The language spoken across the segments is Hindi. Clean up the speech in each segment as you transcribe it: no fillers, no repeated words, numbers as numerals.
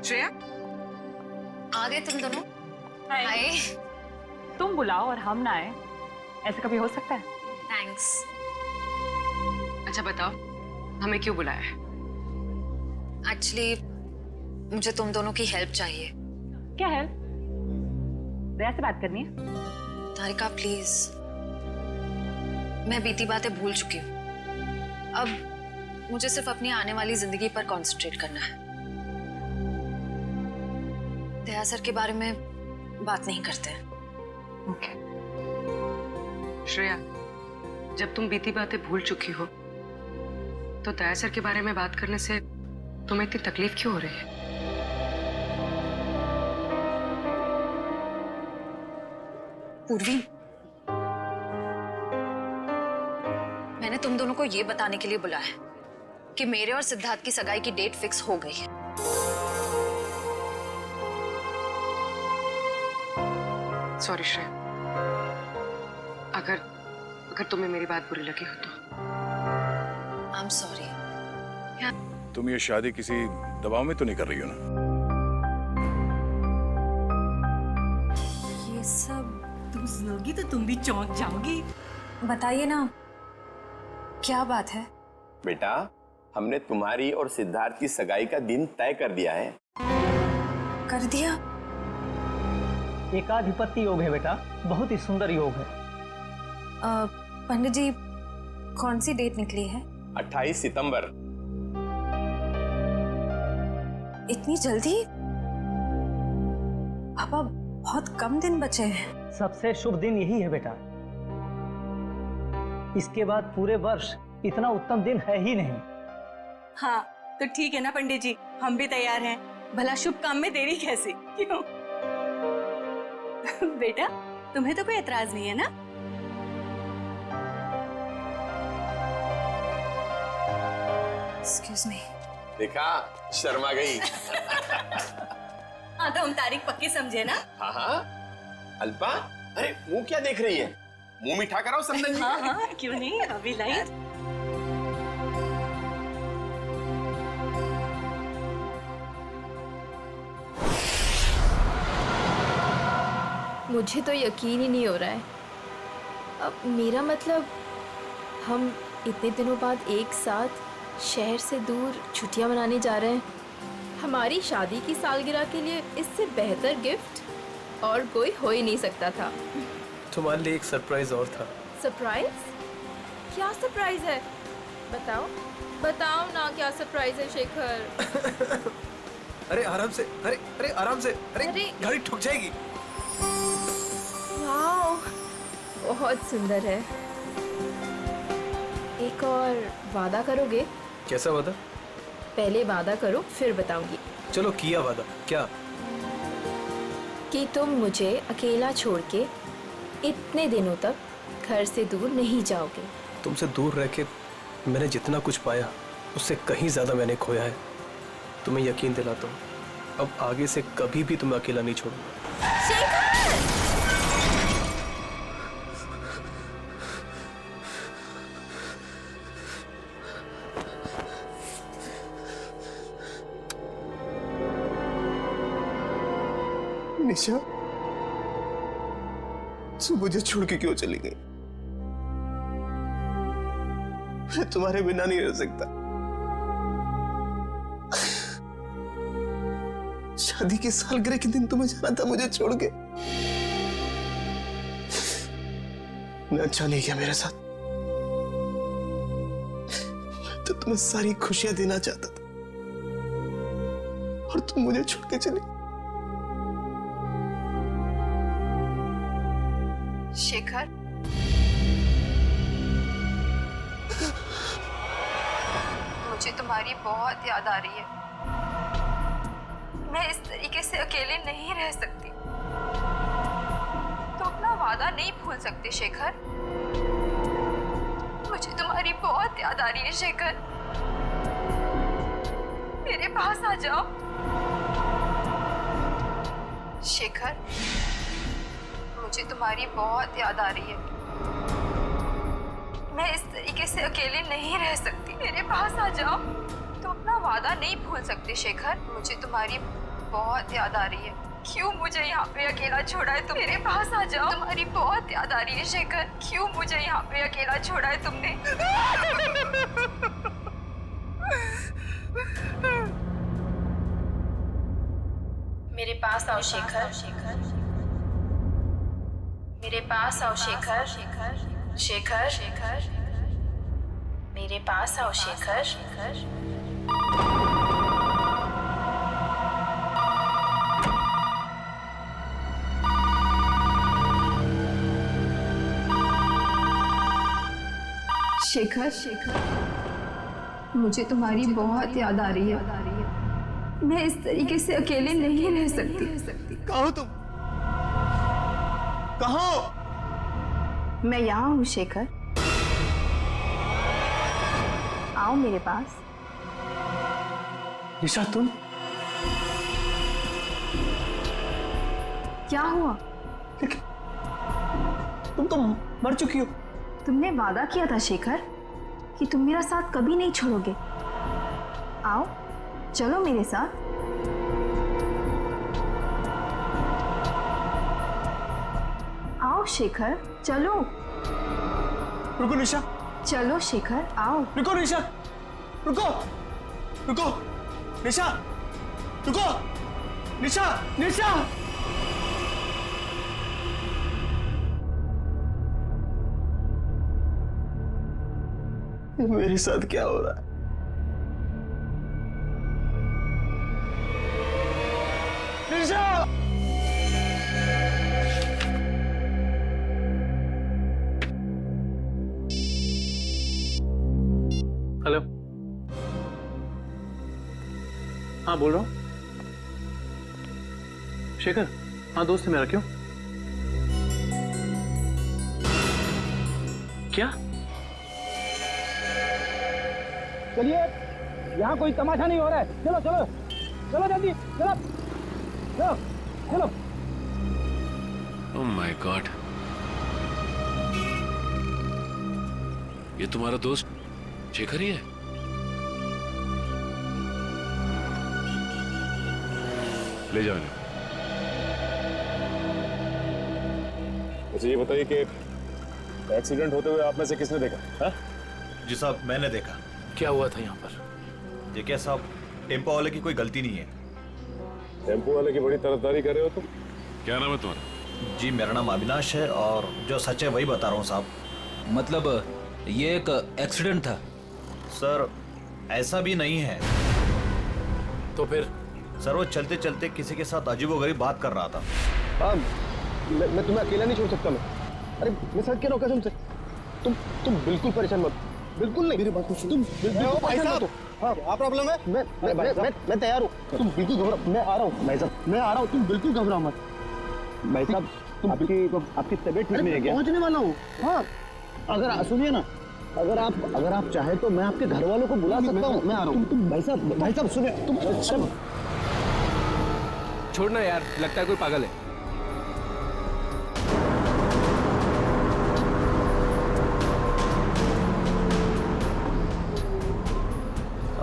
श्रेया, आ गए तुम दोनों? हाय। तुम बुलाओ और हम ना आए, ऐसा कभी हो सकता है? थैंक्स। अच्छा बताओ, हमें क्यों बुलाया है? एक्चुअली मुझे तुम दोनों की हेल्प चाहिए। क्या है? दया से बात करनी है? तारिका प्लीज, मैं बीती बातें भूल चुकी हूँ। अब मुझे सिर्फ अपनी आने वाली जिंदगी पर कंसंट्रेट करना है। दया सर के बारे में बात नहीं करते हैं। ओके। श्रेया, जब तुम बीती बातें भूल चुकी हो तो दया सर के बारे में बात करने से तुम्हें इतनी तकलीफ क्यों हो रही है? पूर्वी, मैंने तुम दोनों को ये बताने के लिए बुलाया है कि मेरे और सिद्धार्थ की सगाई की डेट फिक्स हो गई है। सॉरी श्रेया, अगर तुम्हें मेरी बात बुरी लगी हो तो। I am sorry. तुम ये शादी किसी दबाव में तो नहीं कर रही हो ना? ये सब तुम सुनोगी तो तुम भी चौंक जाओगी। बताइए ना, क्या बात है? बेटा, हमने तुम्हारी और सिद्धार्थ की सगाई का दिन तय कर दिया है। कर दिया? एकाधिपत्य योग है बेटा, बहुत ही सुंदर योग है। पंडित जी, कौन सी डेट निकली है? 28 सितंबर। इतनी जल्दी? पापा, बहुत कम दिन बचे हैं। सबसे शुभ दिन यही है बेटा, इसके बाद पूरे वर्ष इतना उत्तम दिन है ही नहीं। हाँ तो ठीक है ना पंडित जी, हम भी तैयार हैं। भला शुभ काम में देरी कैसी? क्यों? बेटा, तुम्हें तो कोई एतराज नहीं है ना? Excuse me. देखा, शर्मा गई। हाँ तो हम तारीख पक्की समझे ना? हाँ हाँ। अल्पा, अरे मुंह क्या देख रही है? मुंह मीठा कराओ समझन जी। हाँ हाँ, क्यों नहीं, अभी लाई। मुझे तो यकीन ही नहीं हो रहा है। अब मेरा मतलब, हम इतने दिनों बाद एक साथ शहर से दूर छुट्टियां मनाने जा रहे हैं। हमारी शादी की सालगिरह के लिए इससे बेहतर गिफ्ट और कोई हो ही नहीं सकता था। तुम्हारे लिए एक सरप्राइज और था। सरप्राइज? क्या सरप्राइज है? बताओ बताओ ना, क्या सरप्राइज है शेखर? अरे आराम से, अरे आराम से, अरे गाड़ी ठुक जाएगी। वाओ, बहुत सुंदर है। एक और वादा करोगे? कैसा वादा? पहले वादा करो फिर बताऊंगी। चलो किया वादा। क्या? कि तुम मुझे अकेला छोड़ के इतने दिनों तक घर से दूर नहीं जाओगे। तुमसे दूर रह के मैंने जितना कुछ पाया उससे कहीं ज्यादा मैंने खोया है। तुम्हें यकीन दिलाता हूँ, अब आगे से कभी भी तुम्हें अकेला नहीं छोड़ूंगा। निशा, तू मुझे छोड़ के क्यों चली गई? मैं तुम्हारे बिना नहीं रह सकता। शादी की सालगिरह के दिन तुम्हें जाना था मुझे छोड़ के। मैं अच्छा नहीं किया मेरे साथ। मैं तो तुम्हें सारी खुशियां देना चाहता था और तुम मुझे छोड़ के चली। शेखर, मुझे तुम्हारी बहुत याद आ रही है। मैं इस तरीके से अकेले नहीं रह सकती। तो अपना वादा नहीं भूल सकते शेखर। मुझे तुम्हारी बहुत याद आ रही है शेखर। मेरे पास आ जाओ शेखर, मुझे तुम्हारी बहुत याद आ रही है। मैं इस तरीके से अकेले नहीं रह सकती। मेरे पास आ जाओ। तो अपना वादा नहीं भूल सकते शेखर। मुझे तुम्हारी बहुत याद आ रही है। क्यों मुझे यहाँ पे अकेला छोड़ा है? तुम मेरे पास आ जाओ। तुम्हारी बहुत याद आ रही है शेखर। क्यों मुझे यहाँ पे अकेला छोड़ा है तुमने? मेरे पास आओ शेखर। मेरे पास आओ शेखर। शेखर शेखर मेरे पास आओ शेखर। शेखर शेखर मुझे तुम्हारी बहुत याद आ रही है। मैं इस तरीके से अकेले नहीं रह सकती। कहाँ हो तुम? कहाँ हो? मैं यहाँ हूँ शेखर, आओ मेरे पास। निशा तुम? क्या हुआ? लेकिन तुम तो मर चुकी हो। तुमने वादा किया था शेखर कि तुम मेरा साथ कभी नहीं छोड़ोगे। आओ चलो मेरे साथ। आओ शेखर चलो। रुको निशा। चलो शेखर आओ। रुको निशा। रुको रुको निशा। रुको निशा। निशा मेरे साथ क्या हो रहा है? निशा! हेलो। हाँ बोल रहा हूँ। शेखर, हाँ दोस्त है मेरा। क्यों? क्या? चलिए, यहाँ कोई तमाशा नहीं हो रहा है। चलो चलो चलो जल्दी चलो चलो चलो। ओह माय गॉड, ये तुम्हारा दोस्त शेखर ही है? ले जाओ इन्हें। अच्छा ये बताइए कि एक्सीडेंट होते हुए आप में से किसने देखा? हाँ? जी साहब, मैंने देखा। क्या हुआ था यहाँ पर? देखिए साहब, टेम्पो वाले की कोई गलती नहीं है। टेम्पो वाले की बड़ी तरफदारी कर रहे हो तुम? क्या नाम है तुम्हारा? जी मेरा नाम अविनाश है और जो सच है वही बता रहा हूँ साहब। मतलब ये एक एक्सीडेंट था? सर ऐसा भी नहीं है। तो फिर? सर वो चलते चलते किसी के साथ अजीबोगरीब बात कर रहा था। हाँ, मैं तुम्हें अकेला नहीं छोड़ सकता। मैं अरे मैं सच कह रहा हूँ कसम से। तुम बिल्कुल परेशान मत। बिल्कुल नहीं, मेरी बात सुनो। तुम बिल्कुल भाई साहब, हाँ क्या प्रॉब्लम है? मैं तैयार हूँ। तुम बिल्कुल घबराओ। मैं आ रहा हूँ भाई साहब, मैं आ रहा हूँ। तुम बिल्कुल घबराओ मत भाई साहब। आपकी तबीयत ठीक नहीं है क्या? पहुँचने वाला हूँ। हाँ अगर सुनिए ना, अगर आप चाहे तो मैं आपके घर वालों को बुला सकता हूँ। मैं आ रहा हूँ। तुम भाई साहब सुनिए। तुम छोड़ना यार, लगता है कोई पागल है।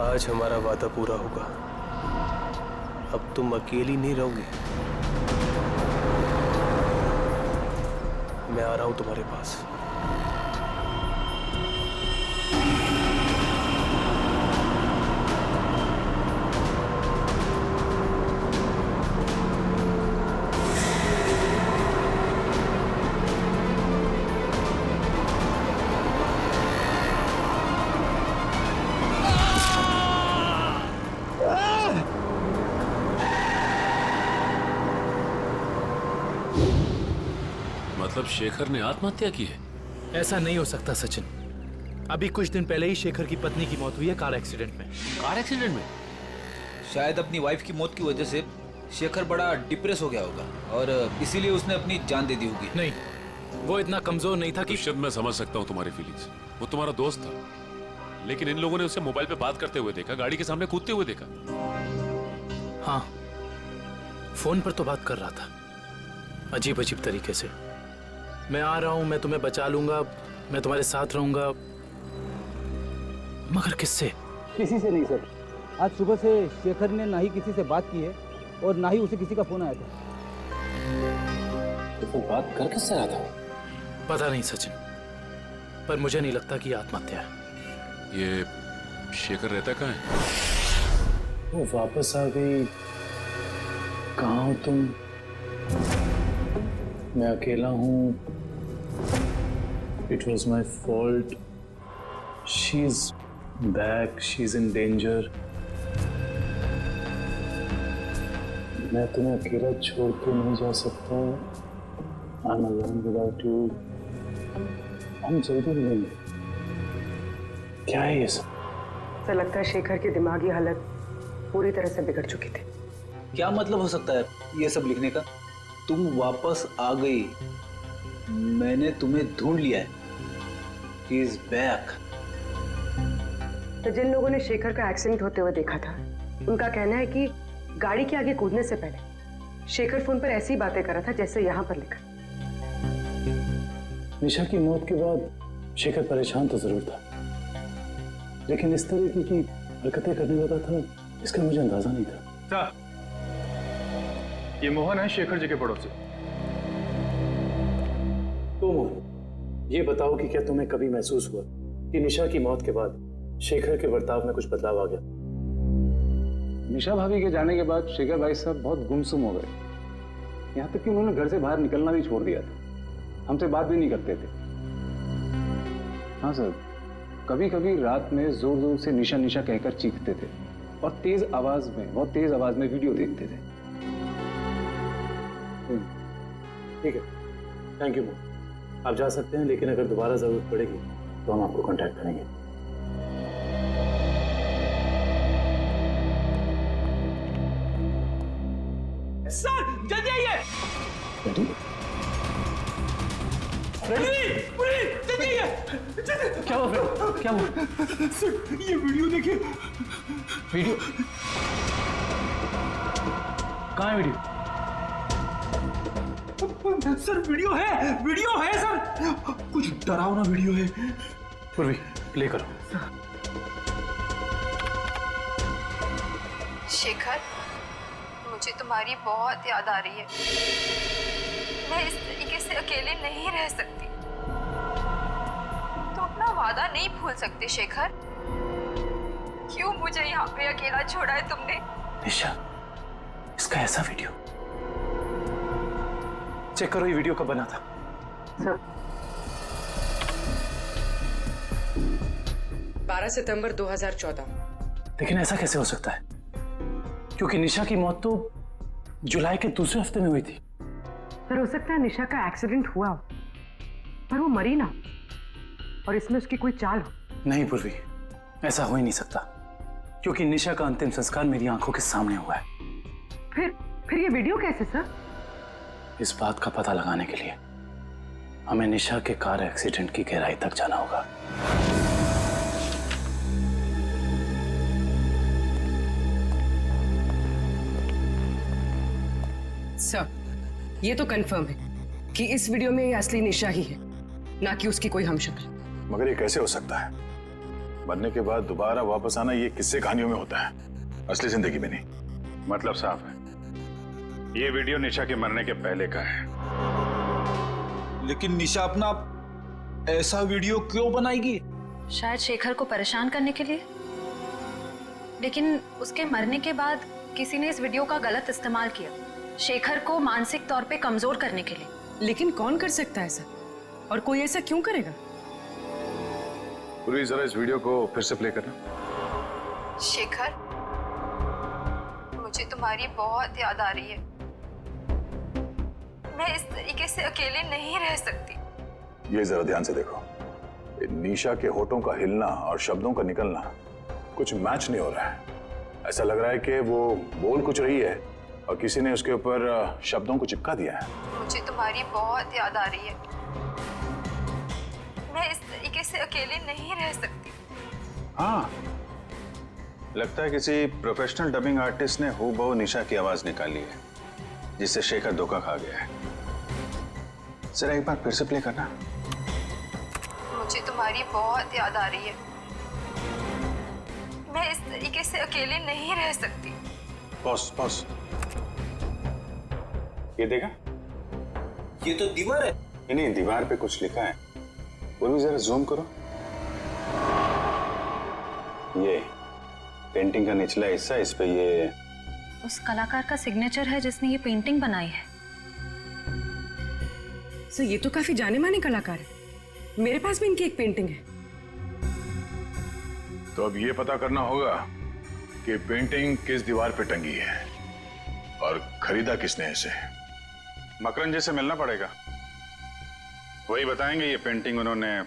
आज हमारा वादा पूरा होगा। अब तुम अकेली नहीं रहोगी। मैं आ रहा हूं तुम्हारे पास। मतलब शेखर ने आत्महत्या की है? ऐसा नहीं हो सकता सचिन। अभी कुछ दिन पहले ही शेखर की पत्नी की मौत हुई है कार एक्सीडेंट में। कार एक्सीडेंट में? शायद अपनी वाइफ की मौत की वजह से शेखर बड़ा डिप्रेस हो गया होगा और इसीलिए उसने अपनी जान दे दी होगी। नहीं, वो इतना कमजोर नहीं था कि। शायद मैं समझ सकता हूँ तुम्हारी फीलिंग्स। वो तुम्हारा दोस्त था, लेकिन इन लोगों ने उसे मोबाइल पे बात करते हुए देखा, गाड़ी के सामने कूदते हुए देखा। हाँ, फोन पर तो बात कर रहा था अजीब अजीब तरीके से। मैं आ रहा हूं, मैं तुम्हें बचा लूंगा, मैं तुम्हारे साथ रहूंगा। मगर किससे? किसी से नहीं सर। आज सुबह से शेखर ने ना ही किसी से बात की है और ना ही उसे किसी का फोन आया था। तो फिर बात कर किससे रहा था? पता नहीं सचिन, पर मुझे नहीं लगता कि ये आत्महत्या है। ये शेखर रहता कहाँ है? वो वापस आ गई। कहाँ हो तुम? मैं अकेला हूँ। It was my fault. She is back, she is in danger. मैं तुम्हें अकेला छोड़ के नहीं जा सकता। I am alone without you. हम जल्दी मिलेंगे। क्या है ये सब? तो लगता है शेखर की दिमागी हालत पूरी तरह से बिगड़ चुकी थी। क्या मतलब हो सकता है ये सब लिखने का? तुम वापस आ गई, मैंने तुम्हें ढूंढ लिया है। He is back. तो जिन लोगों ने शेखर का एक्सीडेंट होते हुए देखा था, उनका कहना है कि गाड़ी के आगे कूदने से पहले शेखर फोन पर ऐसी बातें कर रहा था जैसे यहाँ पर लिखा। निशा की मौत के बाद शेखर परेशान तो जरूर था, लेकिन इस तरह की हरकतें करने लगा था इसका मुझे अंदाजा नहीं था। ये मोहन है, शेखर जी के पड़ोसी। तो मोहन, ये बताओ कि क्या तुम्हें कभी महसूस हुआ कि निशा की मौत के बाद शेखर के बर्ताव में कुछ बदलाव आ गया? निशा भाभी के जाने के बाद शेखर भाई साहब बहुत गुमसुम हो गए। यहाँ तक कि उन्होंने घर से बाहर निकलना भी छोड़ दिया था, हमसे बात भी नहीं करते थे। हाँ सर, कभी कभी रात में जोर जोर से निशा निशा कहकर चीखते थे और बहुत तेज आवाज में वीडियो देखते थे। ठीक है, थैंक यू मोहन। आप जा सकते हैं, लेकिन अगर दोबारा जरूरत पड़ेगी तो हम आपको कांटेक्ट करेंगे। सर जल्दी आइए। जल्दी आइए। क्या हुआ फ्रेंड? क्या हुआ? सर ये वीडियो देखिए। वीडियो कहाँ है? वीडियो सर वीडियो है सर। कुछ डरावना वीडियो है। पूर्वी प्ले करो। शेखर, मुझे तुम्हारी बहुत याद आ रही है। मैं इस तरीके से अकेले नहीं रह सकती। तुम अपना वादा नहीं भूल सकते शेखर। क्यों मुझे यहाँ पे अकेला छोड़ा है तुमने? निशा, इसका ऐसा वीडियो चेक करो। ये वीडियो कब बना था? सर 12 सितंबर 2014। लेकिन ऐसा कैसे हो सकता है, क्योंकि निशा की मौत तो जुलाई के दूसरे हफ्ते में हुई थी। सर हो सकता है निशा का एक्सीडेंट हुआ हो, पर वो मरी ना, और इसमें उसकी कोई चाल हो। नहीं पूर्वी, ऐसा हो ही नहीं सकता, क्योंकि निशा का अंतिम संस्कार मेरी आंखों के सामने हुआ है। फिर ये वीडियो कैसे सर? इस बात का पता लगाने के लिए हमें निशा के कार एक्सीडेंट की गहराई तक जाना होगा। सर, ये तो कंफर्म है कि इस वीडियो में ये असली निशा ही है, ना कि उसकी कोई हमशक्ल। मगर ये कैसे हो सकता है? मरने के बाद दोबारा वापस आना ये किस्से कहानियों में होता है, असली जिंदगी में नहीं। मतलब साफ है, ये वीडियो निशा के मरने के पहले का है। लेकिन निशा अपना ऐसा वीडियो क्यों बनाएगी? शायद शेखर को परेशान करने के लिए। लेकिन उसके मरने के बाद किसी ने इस वीडियो का गलत इस्तेमाल किया, शेखर को मानसिक तौर पे कमजोर करने के लिए। लेकिन कौन कर सकता है ऐसा, और कोई ऐसा क्यों करेगा? पूरी जरा इस वीडियो को फिर से प्ले करना। शेखर, मुझे तुम्हारी बहुत याद आ रही है। मैं इस तरीके से अकेले नहीं रह सकती। ये जरा ध्यान से देखो, निशा के होठों का हिलना और शब्दों का निकलना कुछ मैच नहीं हो रहा है। ऐसा लग रहा है कि वो बोल कुछ रही है और किसी ने उसके ऊपर शब्दों को चिपका दिया है। मुझे तुम्हारी बहुत याद आ रही है। मैं इस तरीके से अकेले नहीं रह सकती। हाँ, लगता है किसी प्रोफेशनल डबिंग आर्टिस्ट ने हूबहू निशा की आवाज निकाली है, जिससे शेखर धोखा खा गया है। जरा एक बार फिर से प्ले करना। मुझे तुम्हारी बहुत याद आ रही है। मैं इस तरीके से अकेले नहीं रह सकती। बॉस ये देखा? ये तो दीवार है। नहीं, दीवार पे कुछ लिखा है। वो भी जरा जूम करो। ये पेंटिंग का निचला हिस्सा, इस पे ये उस कलाकार का सिग्नेचर है जिसने ये पेंटिंग बनाई है। सर ये तो काफी जाने माने कलाकार है। मेरे पास भी इनकी एक पेंटिंग है। तो अब ये पता करना होगा कि पेंटिंग किस दीवार पे टंगी है और खरीदा किसने इसे। मकरन जी से मिलना पड़ेगा, वही बताएंगे ये पेंटिंग उन्होंने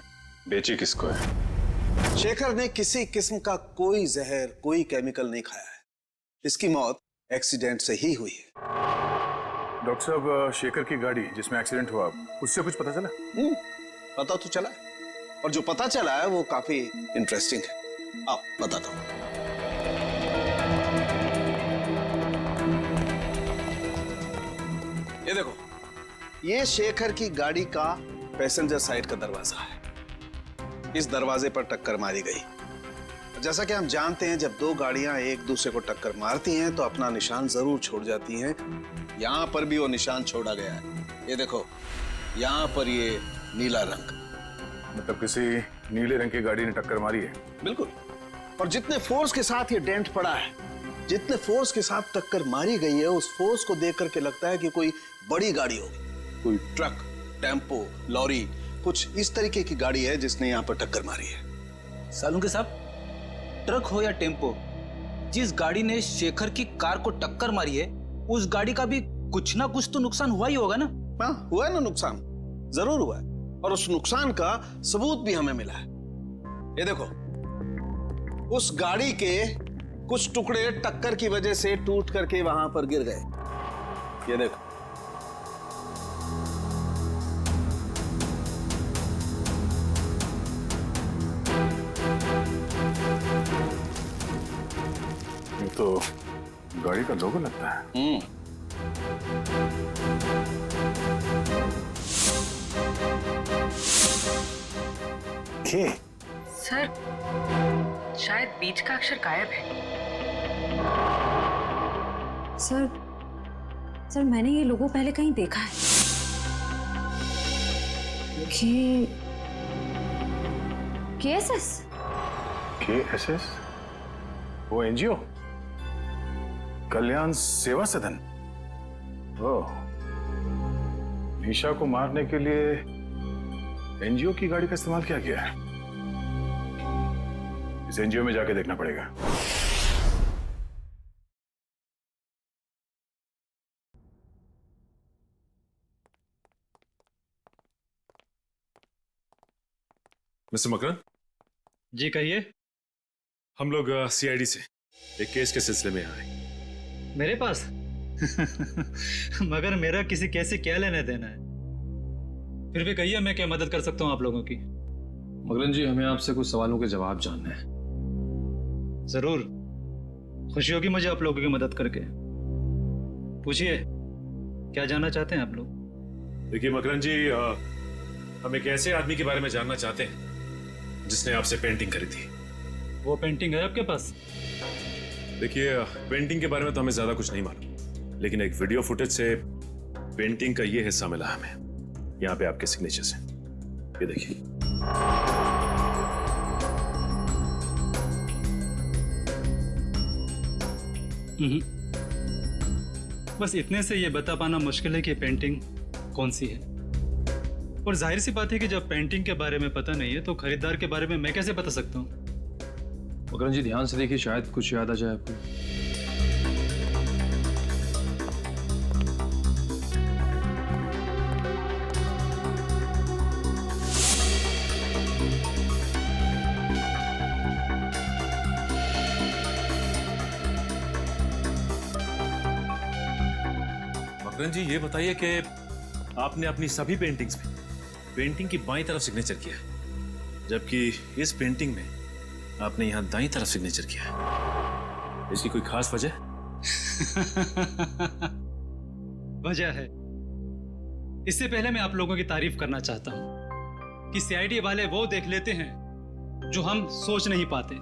बेची किसको है। शेखर ने किसी किस्म का कोई जहर, कोई केमिकल नहीं खाया है। इसकी मौत एक्सीडेंट से ही हुई है। डॉक्टर साहब, शेखर की गाड़ी जिसमें एक्सीडेंट हुआ, उससे कुछ पता चला? पता तो चला है, और जो पता चला है वो काफी इंटरेस्टिंग है। आप बताता हूं। ये देखो, ये शेखर की गाड़ी का पैसेंजर साइड का दरवाजा है। इस दरवाजे पर टक्कर मारी गई। जैसा कि हम जानते हैं, जब दो गाड़ियां एक दूसरे को टक्कर मारती हैं तो अपना निशान जरूर छोड़ जाती हैं। यहां पर भी वो निशान छोड़ा गया है। ये देखो, यहां पर ये नीला रंग, मतलब किसी नीले रंग की गाड़ी ने टक्कर मारी है। बिल्कुल। और जितने फोर्स के साथ ये डेंट पड़ा है, जितने फोर्स के साथ टक्कर मारी गई है, उस फोर्स को देख करके लगता है कि कोई बड़ी गाड़ी होगी, कोई ट्रक, टेम्पो, लॉरी, कुछ इस तरीके की गाड़ी है जिसने यहाँ पर टक्कर मारी है। सालुंके साहब, ट्रक हो या टेम्पो, जिस गाड़ी ने शेखर की कार को टक्कर मारी है, उस गाड़ी का भी कुछ ना कुछ तो नुकसान हुआ ही होगा ना? हाँ, हुआ है ना नुकसान, जरूर हुआ है। और उस नुकसान का सबूत भी हमें मिला है। ये देखो, उस गाड़ी के कुछ टुकड़े टक्कर की वजह से टूट करके वहां पर गिर गए। ये देखो, ये तो गाड़ी का लोगो लगता है। सर, शायद बीच का अक्षर गायब है। सर मैंने ये लोगो पहले कहीं देखा है। KSS? KSS? वो एनजीओ, कल्याण सेवा सदन। ओह, निशा को मारने के लिए एनजीओ की गाड़ी का इस्तेमाल किया गया है। इस एनजीओ में जाके देखना पड़ेगा। मिस्टर मकरन जी, कहिए। हम लोग सीआईडी से एक केस के सिलसिले में आए। मेरे पास मगर मेरा किसी केस से क्या लेना देना है? फिर भी कहिए, मैं क्या मदद कर सकता हूँ आप लोगों की? मकरन जी, हमें आपसे कुछ सवालों के जवाब जानना है। जरूर, खुशी होगी मुझे आप लोगों की मदद करके। पूछिए, क्या जानना चाहते हैं आप लोग? देखिए मकरन जी, हम एक ऐसे आदमी के बारे में जानना चाहते हैं जिसने आपसे पेंटिंग खरीदी। वो पेंटिंग है आपके पास? देखिए, पेंटिंग के बारे में तो हमें ज्यादा कुछ नहीं मालूम, लेकिन एक वीडियो फुटेज से पेंटिंग का ये हिस्सा मिला हमें। यहाँ पे आपके सिग्नेचर्स हैं, ये देखिए। बस इतने से ये बता पाना मुश्किल है कि पेंटिंग कौन सी है। और जाहिर सी बात है कि जब पेंटिंग के बारे में पता नहीं है तो खरीदार के बारे में मैं कैसे बता सकता हूँ? मकरन जी, ध्यान से देखिए, शायद कुछ याद आ जाए आपको। मकरन जी, ये बताइए कि आपने अपनी सभी पेंटिंग्स में पेंटिंग की बाईं तरफ सिग्नेचर किया है, जबकि इस पेंटिंग में आपने यहां दाईं तरफ सिग्नेचर किया है। इसकी कोई खास वजह? वजह है। इससे पहले मैं आप लोगों की तारीफ करना चाहता हूं कि सीआईडी वाले वो देख लेते हैं जो हम सोच नहीं पाते।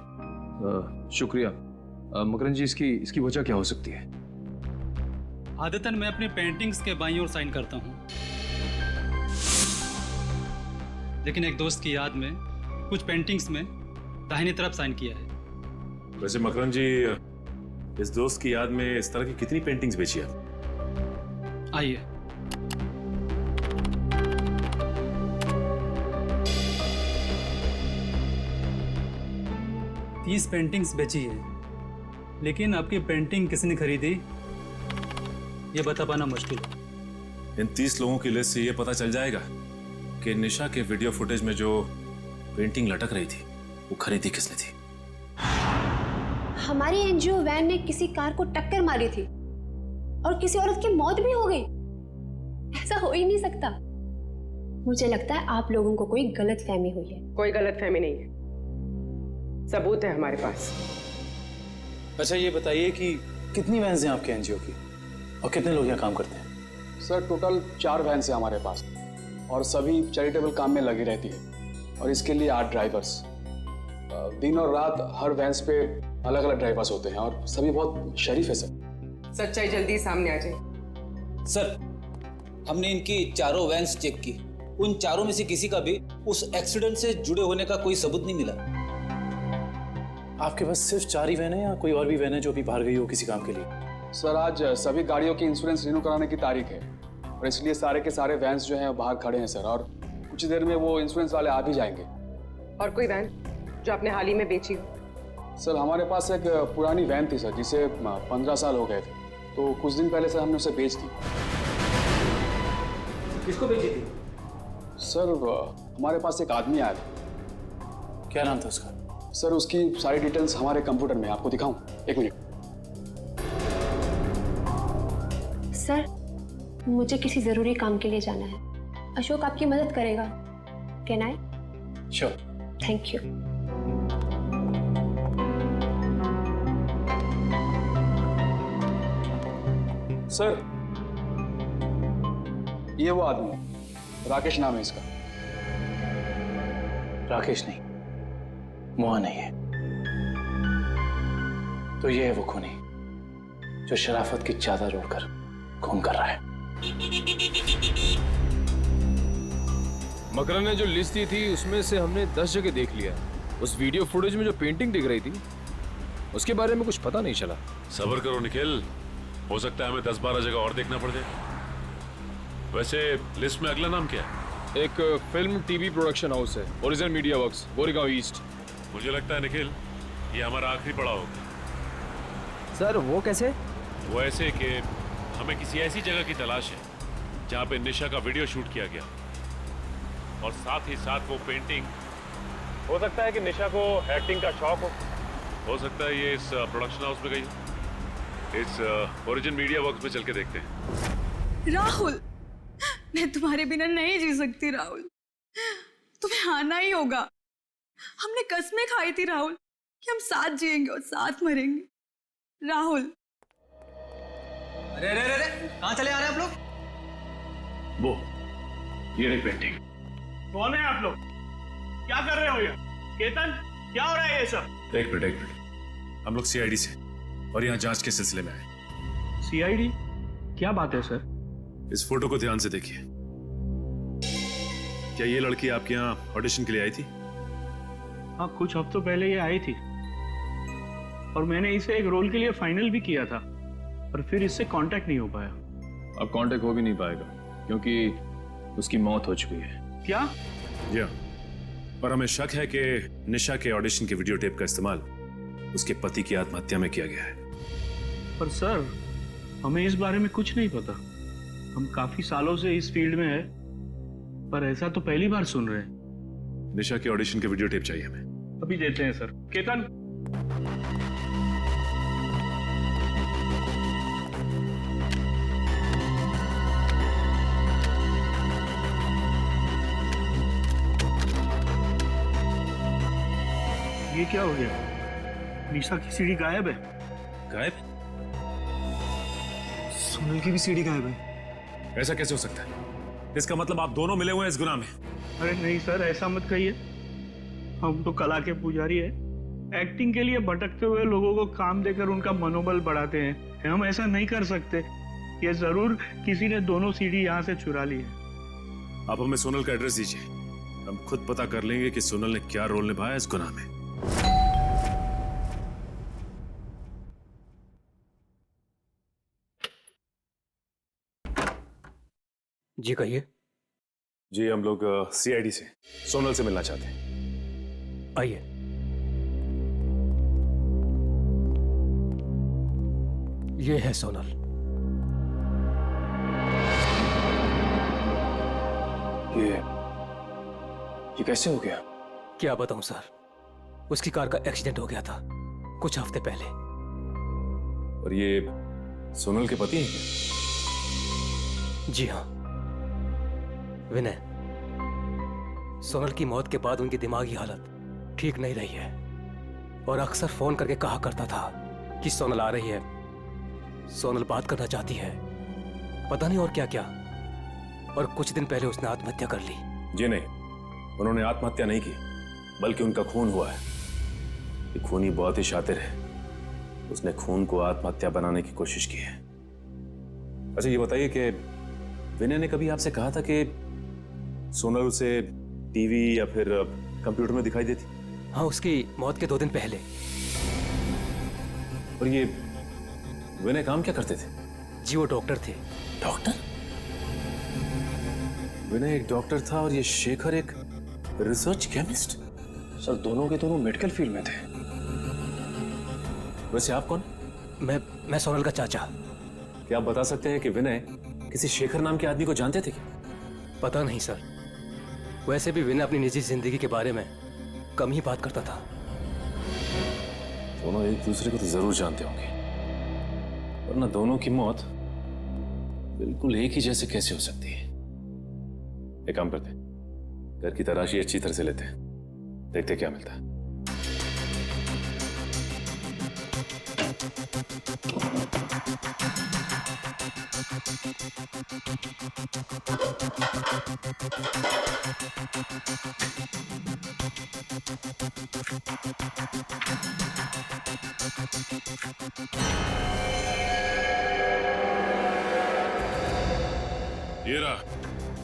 शुक्रिया। मकरन जी, इसकी वजह क्या हो सकती है? आदतन मैं अपनी पेंटिंग्स के बाईं ओर साइन करता हूँ, लेकिन एक दोस्त की याद में कुछ पेंटिंग्स में दाहिनी तरफ साइन किया है। वैसे मकरन जी, इस दोस्त की याद में इस तरह की कितनी पेंटिंग्स बेची आप? आइए। तीस पेंटिंग्स बेची है, लेकिन आपकी पेंटिंग किसने खरीदी ये बता पाना मुश्किल है। इन 30 लोगों की लिस्ट से ये पता चल जाएगा कि निशा के वीडियो फुटेज में जो पेंटिंग लटक रही थी वो खरीदी किसने थी। हमारी एनजीओ वैन ने किसी कार को टक्कर मारी थी और किसी औरत की मौत भी हो गई। ऐसा हो ही नहीं सकता। मुझे लगता है आप लोगों को कोई गलतफहमी हुई है। कोई गलतफहमी नहीं है, सबूत है हमारे पास। अच्छा ये बताइए कि कितनी वैन्स हैं आपके एनजीओ की और कितने लोग यहाँ काम करते हैं? सर टोटल 4 वैन्स हैं हमारे पास और सभी चैरिटेबल काम में लगी रहती है और इसके लिए 8 ड्राइवर्स। दिन और रात हर वैन्स पे अलग अलग ड्राइवर्स होते हैं और सभी बहुत शरीफ है सर। सच्चाई जल्दी सामने आ जाए। सर हमने इनकी चारों वैन्स चेक की, उन चारों में से किसी का भी उस एक्सीडेंट से जुड़े होने का कोई सबूत नहीं मिला। आपके पास सिर्फ 4 ही वैन है या कोई और भी वैन है जो अभी बाहर गई हो किसी काम के लिए? सर आज सभी गाड़ियों की इंश्योरेंस रिन्यू कराने की तारीख है और इसलिए सारे के सारे वैन्स जो हैं बाहर खड़े हैं सर, और कुछ देर में वो इंश्योरेंस वाले आ भी जाएंगे। और कोई वैन जो आपने हाल ही में बेची हो? सर हमारे पास एक पुरानी वैन थी सर जिसे 15 साल हो गए थे, तो कुछ दिन पहले सर हमने उसे बेच दी। किसको बेची थी? सर हमारे पास एक आदमी आया था। क्या नाम था उसका? सर उसकी सारी डिटेल्स हमारे कंप्यूटर में, आपको दिखाऊं? एक मिनट। सर मुझे किसी जरूरी काम के लिए जाना है। अशोक आपकी मदद करेगा। Can I? Sure. Thank you. Sir ये वो आदमी, राकेश नाम है इसका। राकेश नहीं, मोहन नहीं है, तो ये है वो खूनी जो शराफत की चादर ओढ़कर खून कर रहा है। मकरन ने जो लिस्ट दी थी उसमें से हमने 10 जगह देख लिया। उस वीडियो फुटेज में जो पेंटिंग दिख रही थी उसके बारे में कुछ पता नहीं चला। सब्र करो निखिल, हो सकता है हमें 10-12 जगह और देखना पड़ जाए। वैसे लिस्ट में अगला नाम क्या है? एक फिल्म टीवी प्रोडक्शन हाउस है, original media works, Goregaon east. मुझे लगता है निखिल ये हमारा आखिरी पड़ाव होगा। सर वो कैसे? वो ऐसे कि हमें किसी ऐसी जगह की तलाश है जहाँ पे निशा का वीडियो शूट किया गया और साथ ही साथ वो पेंटिंग। हो सकता है कि निशा को एक्टिंग का शौक हो सकता है ये इस प्रोडक्शन हाउस में गई हो। इस ओरिजिन मीडिया वर्क्स में चल के देखते हैं। राहुल, मैं तुम्हारे बिना नहीं जी सकती राहुल, तुम्हें आना ही होगा। हमने कसमें खाई थी राहुल कि हम साथ जिएंगे और साथ मरेंगे। राहुल। अरे अरे अरे कहाँ चले आ रहे हैं आप लोग? वो ये रही पेंटिंग। कौन है आप लोग? क्या कर रहे हो ये? केतन, क्या हो रहा है ये सब? एक मिनट। हम लोग सीआईडी से और यहाँ जांच के सिलसिले में आए। सीआईडी? क्या बात है सर? इस फोटो को ध्यान से देखिए। क्या ये लड़की आपके यहाँ ऑडिशन के लिए आई थी? हाँ, कुछ हफ्तों पहले ये आई थी और मैंने इसे एक रोल के लिए फाइनल भी किया था, पर फिर इससे कांटेक्ट नहीं हो पाया। अब कांटेक्ट हो भी नहीं पाएगा क्योंकि उसकी मौत हो चुकी है। क्या? जी हाँ, और हमें शक है कि निशा के ऑडिशन के वीडियो टेप का इस्तेमाल उसके पति की आत्महत्या में किया गया है। पर सर हमें इस बारे में कुछ नहीं पता। हम काफी सालों से इस फील्ड में है, पर ऐसा तो पहली बार सुन रहे हैं। निशा के ऑडिशन के वीडियो टेप चाहिए हमें। अभी देते हैं सर। केतन। ये क्या हो गया? निशा की सीडी गायब है। गायब? सुनील की भी सीडी गायब है। ऐसा कैसे हो सकता है? इसका मतलब आप दोनों मिले हुए हैं इस गुनाह में। अरे नहीं सर, ऐसा मत कहिए। हम तो कला के पुजारी है। एक्टिंग के लिए भटकते हुए लोगों को काम देकर उनका मनोबल बढ़ाते हैं। हम ऐसा नहीं कर सकते। ये जरूर किसी ने दोनों सीडी यहाँ से चुरा ली है। आप हमें सोनल का एड्रेस दीजिए, हम खुद पता कर लेंगे कि सोनल ने क्या रोल निभाया इस गुनाह में। जी कहिए। जी हम लोग सीआईडी से सोनल से मिलना चाहते हैं। आइए। ये है सोनल। ये कैसे हो गया? क्या बताऊं सर, उसकी कार का एक्सीडेंट हो गया था कुछ हफ्ते पहले। और ये सोनल के पति हैं क्या? जी हाँ, विनय। सोनल की मौत के बाद उनकी दिमागी हालत ठीक नहीं रही है और अक्सर फोन करके कहा करता था कि सोनल आ रही है, सोनल बात करना चाहती है, पता नहीं और क्या क्या। और कुछ दिन पहले उसने आत्महत्या कर ली। जी नहीं, उन्होंने आत्महत्या नहीं की, बल्कि उनका खून हुआ है। ये खूनी बहुत ही शातिर है, उसने खून को आत्महत्या बनाने की कोशिश की है। अच्छा ये बताइए कि विनय ने कभी आपसे कहा था कि सोनल उसे टीवी या फिर कंप्यूटर में दिखाई देती? हाँ, उसकी मौत के 2 दिन पहले। और ये विनय काम क्या करते थे? जी वो डॉक्टर थे। डॉक्टर? विनय एक डॉक्टर था और ये शेखर एक रिसर्च केमिस्ट? सर दोनों के दोनों मेडिकल फील्ड में थे। वैसे आप कौन? मैं सोनल का चाचा। क्या आप बता सकते हैं कि विनय किसी शेखर नाम के आदमी को जानते थे क्या? पता नहीं सर, वैसे भी विनय अपनी निजी जिंदगी के बारे में कम ही बात करता था। दोनों एक दूसरे को तो जरूर जानते होंगे, वरना दोनों की मौत बिल्कुल एक ही जैसे कैसे हो सकती है? एक काम करते हैं, घर की तलाशी अच्छी तरह से लेते हैं, देखते क्या मिलता है।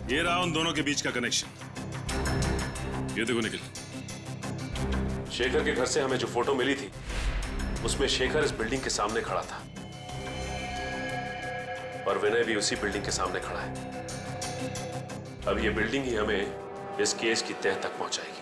ये रहा उन दोनों के बीच का कनेक्शन। ये देखो निखिल, शेखर के घर से हमें जो फोटो मिली थी उसमें शेखर इस बिल्डिंग के सामने खड़ा था और विनय भी उसी बिल्डिंग के सामने खड़ा है। अब ये बिल्डिंग ही हमें इस केस की तह तक पहुंचाएगी।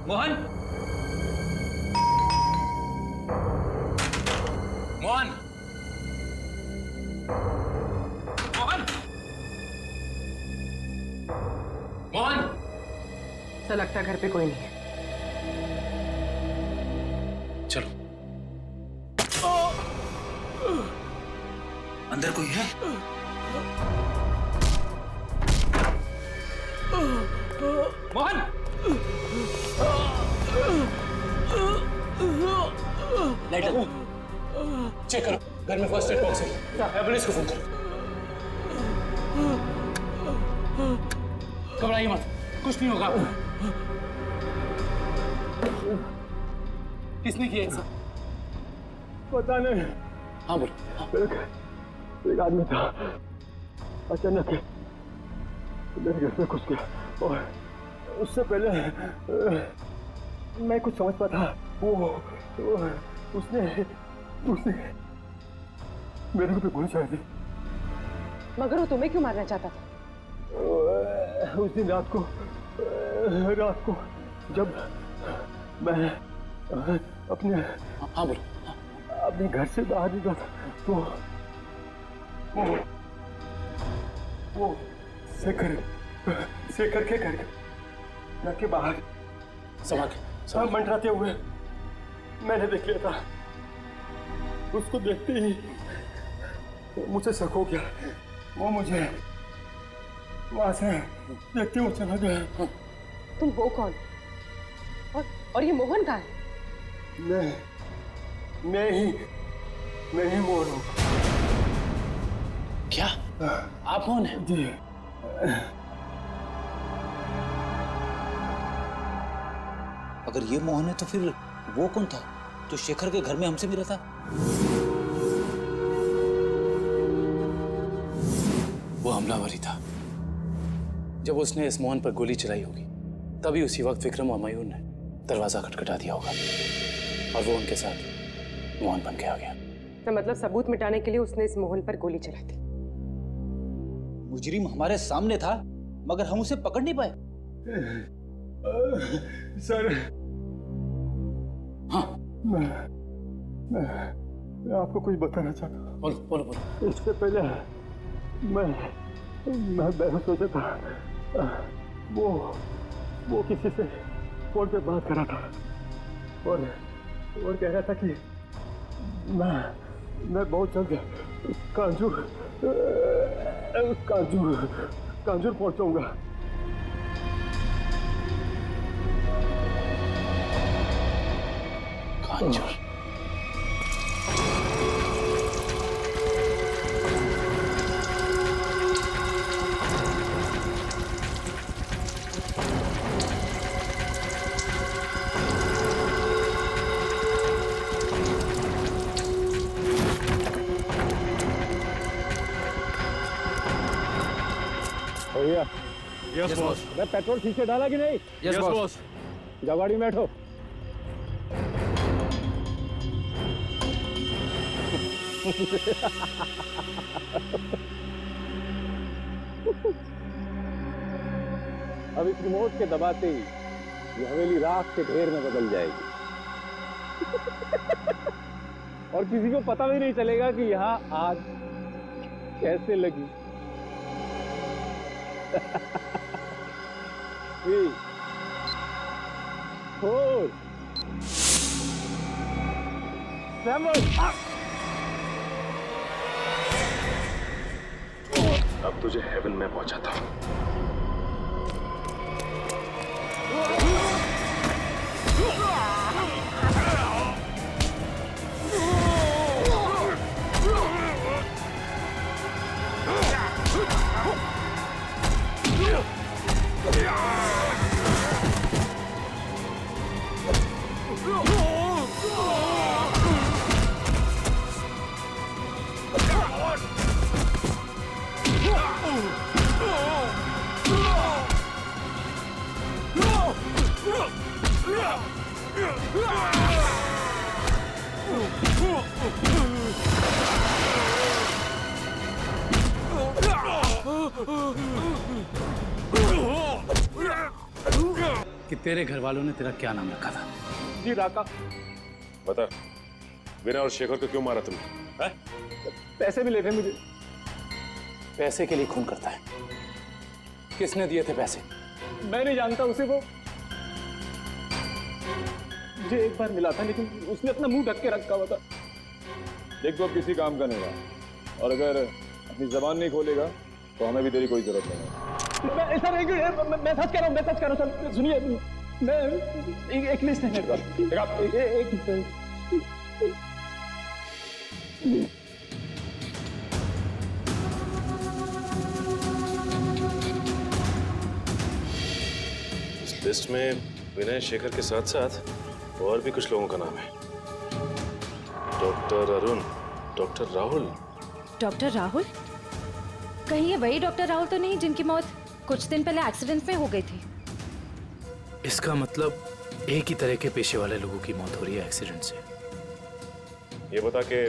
मोहन, मोहन, मोहन, मोहन। ऐसा लगता है घर पे कोई नहीं है। चलो। अंदर कोई है? मोहन! लाइटर चेक करो, घर में फर्स्ट एड बॉक्स है, एम्बुलेंस को फोन करो। घबराइए मत, कुछ नहीं होगा। किसने किया ऐसा? पता नहीं। हाँ बोलो। एक आदमी था, अचानक मेरे घर में घुस गया और उससे पहले मैं कुछ समझ पाता, उसने मेरे को गोली चला दी। मगर वो तुम्हें क्यों मारना चाहता था? उस दिन रात को जब मैं अपने अपने घर से बाहर निकला था तो वो शेखर के घर के बाहर सब मंडराते हुए मैंने देख लिया था। उसको देखते ही मुझे शक हो गया, वो मुझे वहां से देखते हुए चला गया। तुम वो कौन? और ये मोहन कहाँ है? मैं ही मोहन हूँ। क्या आप कौन हैं? जी अगर ये मोहन है तो फिर वो कौन था जो शेखर के घर में हमसे मिला था? वो हमलावर ही था। जब उसने इस मोहन पर गोली चलाई होगी तभी उसी वक्त विक्रम और मयूर ने दरवाजा खटखटा दिया होगा और वो उनके साथ मोहन बन के आ गया। तो मतलब सबूत मिटाने के लिए उसने इस मोहन पर गोली चलाई थी। मुजरिम हमारे सामने था मगर हम उसे पकड़ नहीं पाए। सर हाँ मैं आपको कुछ बताना चाहता हूँ। बोलो बोलो बोलो। इससे पहले मैं बेहोश हो था। वो किसी से फोन पे बात कर रहा था और कह रहा था कि मैं बहुत जल्द कांजूर पहुंचाऊंगा। कांजूर? भैया यस बॉस। मैं पेट्रोल ठीक से डाला कि नहीं? Yes boss. जाओ गाड़ी में बैठो। अब इस रिमोट के दबाते ही ये हवेली राख के ढेर में बदल जाएगी और किसी को पता भी नहीं चलेगा कि यहाँ आग कैसे लगी। 3, 4, 7 अब तुझे हेवन में पहुंचाता हूं। कि तेरे घर वालों ने तेरा क्या नाम रखा था? जी राका। बता, विनय और शेखर को क्यों मारा तुमने? पैसे मिले थे मुझे। पैसे के लिए खून करता है? किसने दिए थे पैसे? मैं नहीं जानता उसे। वो मुझे एक बार मिला था लेकिन उसने अपना मुंह ढक के रखा हुआ था। देख तो अब किसी काम का नहीं रहा और अगर अपनी जबान नहीं खोलेगा तो हमें भी तेरी कोई जरूरत नहीं है। मैं सच कह रहा हूँ सर, सुनिए। मैं एक लिस्ट है मेरे पास। इस लिस्ट में विनय शेखर के साथ साथ और भी कुछ लोगों का नाम है। Doctor Arun, doctor Rahul. Doctor Rahul? कहीं ये वही डॉक्टर राहुल तो नहीं जिनकी मौत कुछ दिन पहले एक्सीडेंट में हो गई थी? इसका मतलब एक ही तरह के पेशे वाले लोगों की मौत हो रही है एक्सीडेंट से। ये बता के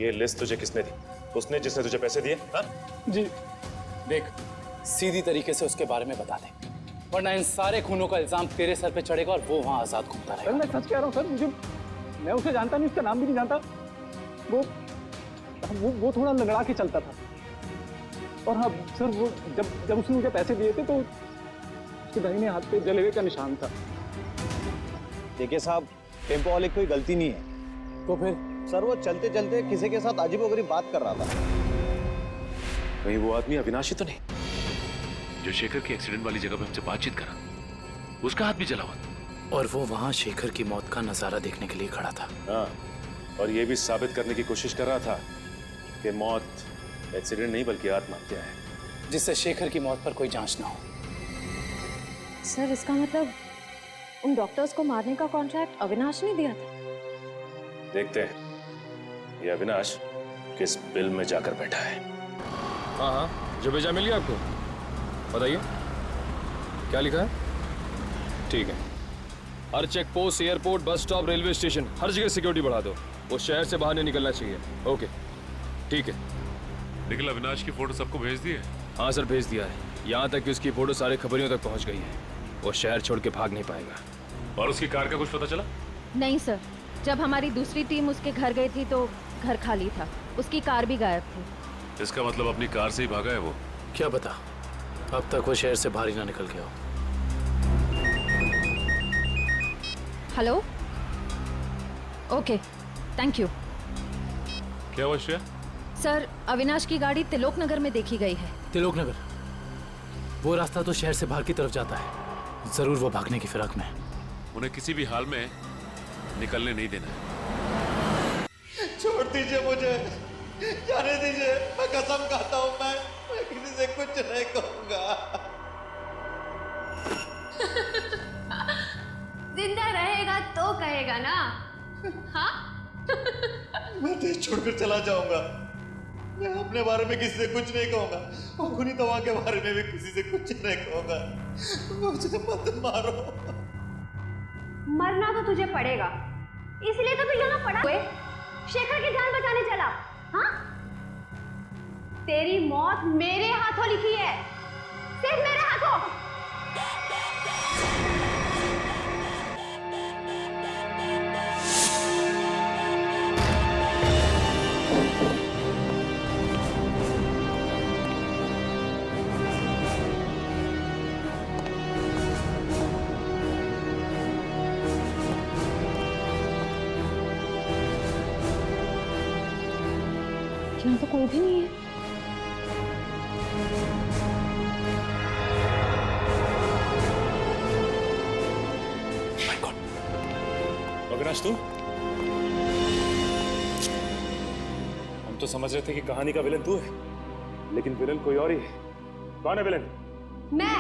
ये लिस्ट तुझे किसने दी? उसने जिसने तुझे पैसे दिए? हाँ? जी देख, सीधी तरीके से उसके बारे में बता दे वरना इन सारे खूनों का इल्जाम तेरे सर पे चढ़ेगा और वो वहां आजाद घूमता रहेगा। मैं सच कह रहा हूँ सर, मैं उसे जानता नहीं, उसका नाम भी नहीं जानता। वो थोड़ा लंगड़ा के चलता था और हाँ सर, वो जब उसने मुझे पैसे दिए थे तो उसके दाहिने हाथ पे जले हुए का निशान था। देखिए साहब, टेम्पो वाले की कोई गलती नहीं है। तो फिर? सर वो चलते चलते किसी के साथ अजीबोगरीब बात कर रहा था। कहीं वो आदमी अविनाशी तो नहीं जो शेखर की एक्सीडेंट वाली जगह पे हमसे बातचीत करा? उसका हाथ भी जला हुआ था। और वो वहां शेखर की मौत का नजारा देखने के लिए खड़ा था। हाँ, और ये भी साबित करने की कोशिश कर रहा था कि मौत एक्सीडेंट नहीं बल्कि आत्महत्या है, जिससे शेखर की मौत पर कोई जांच ना हो। सर, इसका मतलब उन डॉक्टर्स को मारने का कॉन्ट्रैक्ट अविनाश ने दिया था। देखते हैं ये अविनाश किस बिल में जाकर बैठा है। हाँ हाँ, जो भेजा मिल गया आपको? बताइए क्या लिखा है? ठीक है, हर check post, airport, bus stop, railway station, हर जगह सिक्योरिटी बढ़ा दो। वो शहर से बाहर नहीं निकलना चाहिए। ओके, ठीक है। निखिल, अविनाश की फोटो सबको भेज दी है? हाँ सर, भेज दिया है। यहाँ तक कि उसकी फोटो सारे खबरियों तक पहुँच गई है। वो शहर छोड़ के भाग नहीं पाएगा। और उसकी कार का कुछ पता चला? नहीं सर, जब हमारी दूसरी टीम उसके घर गई थी तो घर खाली था, उसकी कार भी गायब थी। इसका मतलब अपनी कार से ही भागा है वो? क्या पता, अब तक वो शहर से बाहर ही ना निकल गया हो। Hello, okay, thank you. क्या हुआ श्रेया? सर, अविनाश की गाड़ी तिलोक नगर में देखी गई है। तिलोक नगर? वो रास्ता तो शहर से बाहर की तरफ जाता है। जरूर वो भागने की फिराक में है। उन्हें किसी भी हाल में निकलने नहीं देना है। छोड़ दीजिए मुझे, जाने दीजिए। मैं कसम खाता हूँ, मैं किसी से कुछ नहीं कहूँगा। जिंदा रहेगा तो कहेगा ना? हाँ? मैं देश छोड़कर चला जाऊंगा। मैं अपने बारे में किसी से कुछ नहीं कहूंगा और खुनी तवा के बारे में भी किसी से कुछ नहीं कहूंगा। मुझे मत मारो। मरना तो तुझे पड़ेगा, इसलिए तो तू यहाँ पड़ा हुए शेखर की जान बचाने चला। हाँ? तेरी मौत मेरे हाथों लिखी है, सिर्फ मेरे हाथों। यहाँ तो कोई भी नहीं है। अविनाश, तू? हम तो समझ रहे थे कि कहानी का विलन तू है, लेकिन विलन कोई और ही है। कौन है विलन? मैं।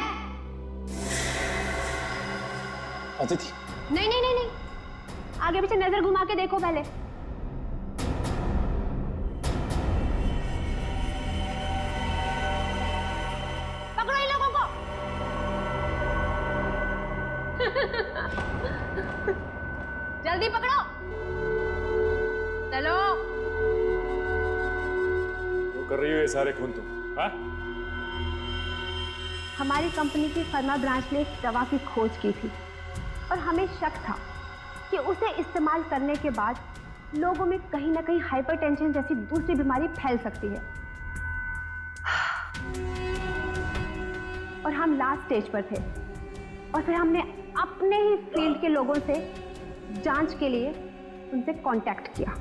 अदिति? नहीं नहीं नहीं नहीं, आगे पीछे नजर घुमा के देखो पहले। पकड़ो इन लोगों को। जल्दी पकड़ो, चलो। वो कर रही हो ये सारे खून तुम? हाँ? हमारी कंपनी की फर्मा ब्रांच ने एक दवा की खोज की थी और हमें शक था कि उसे इस्तेमाल करने के बाद लोगों में कहीं ना कहीं हाइपरटेंशन जैसी दूसरी बीमारी फैल सकती है। और हम लास्ट स्टेज पर थे और फिर हमने अपने ही फील्ड के लोगों से जांच के लिए उनसे कांटेक्ट किया।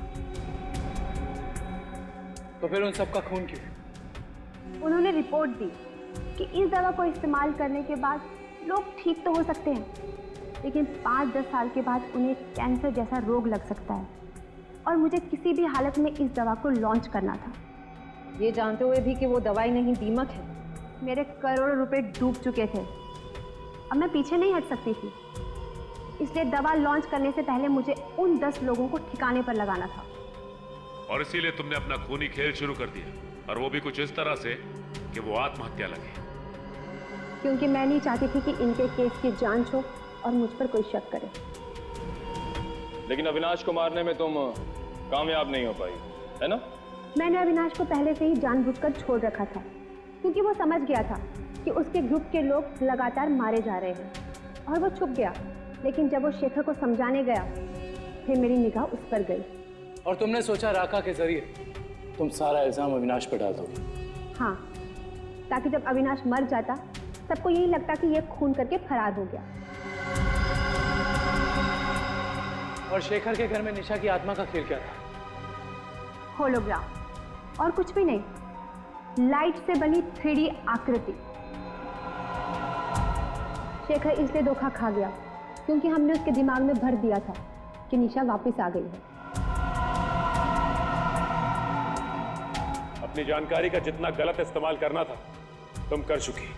तो फिर उन सबका खून क्यों? उन्होंने रिपोर्ट दी कि इस दवा को इस्तेमाल करने के बाद लोग ठीक तो हो सकते हैं, लेकिन 5-10 साल के बाद उन्हें कैंसर जैसा रोग लग सकता है और मुझे किसी भी हालत में इस दवा को लॉन्च करना था, ये जानते हुए भी कि वो दवाई नहीं दीमक है। मेरे करोड़ों रुपए डूब चुके थे, अब मैं पीछे नहीं हट सकती थी, इसलिए दवा लॉन्च करने से पहले मुझे उन 10 लोगों को ठिकाने पर लगाना था। और इसीलिए तुमने अपना खूनी खेल शुरू कर दिया, और वो भी कुछ इस तरह से कि वो आत्महत्या लगे। क्योंकि मैं नहीं चाहती थी कि इनके केस की जांच हो और मुझ पर कोई शक करे। लेकिन अविनाश को मारने में तुम कामयाब नहीं हो पाई, है ना? मैंने अविनाश को पहले से ही जानबूझकर छोड़ रखा था, क्योंकि वो समझ गया था कि उसके ग्रुप के लोग लगातार मारे जा रहे हैं और वो छुप गया। लेकिन जब वो शेखर को समझाने गया, फिर मेरी निगाह उस पर गई। और तुमने सोचा राका के जरिए तुम सारा इल्जाम अविनाश पर डाल दोगे? हाँ, ताकि जब अविनाश मर जाता सबको यही लगता कि ये खून करके फरार हो गया। और शेखर के घर में निशा की आत्मा का खेल क्या था? होलोग्राम, और कुछ भी नहीं, लाइट से बनी 3D आकृति। शेखर इसलिए धोखा खा गया क्योंकि हमने उसके दिमाग में भर दिया था कि निशा वापस आ गई है। अपनी जानकारी का जितना गलत इस्तेमाल करना था तुम कर चुकी।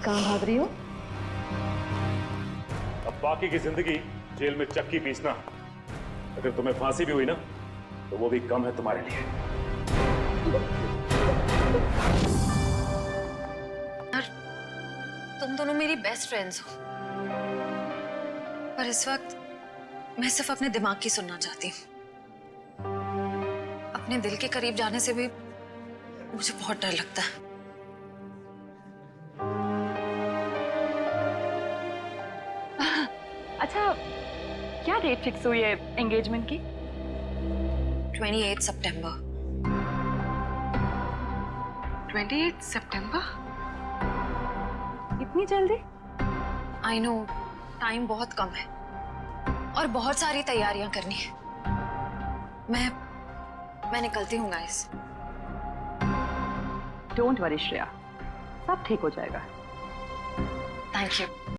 कहाँ भाग रही हो? अब बाकी की जिंदगी जेल में चक्की पीसना, अगर तुम्हें फांसी भी हुई ना तो वो भी कम है तुम्हारे लिए। तुम दोनों मेरी बेस्ट फ्रेंड्स हो, पर इस वक्त मैं सिर्फ अपने दिमाग की सुनना चाहती हूँ। अपने दिल के करीब जाने से भी मुझे बहुत डर लगता है। अच्छा, क्या डेट फिक्स हुई है एंगेजमेंट की? 28 सितंबर। 28 सितंबर? इतनी जल्दी? आई नो, टाइम बहुत कम है और बहुत सारी तैयारियां करनी है। मैं निकलती हूँ गाइस। डोंट वरी श्रेया, सब ठीक हो जाएगा। Thank you.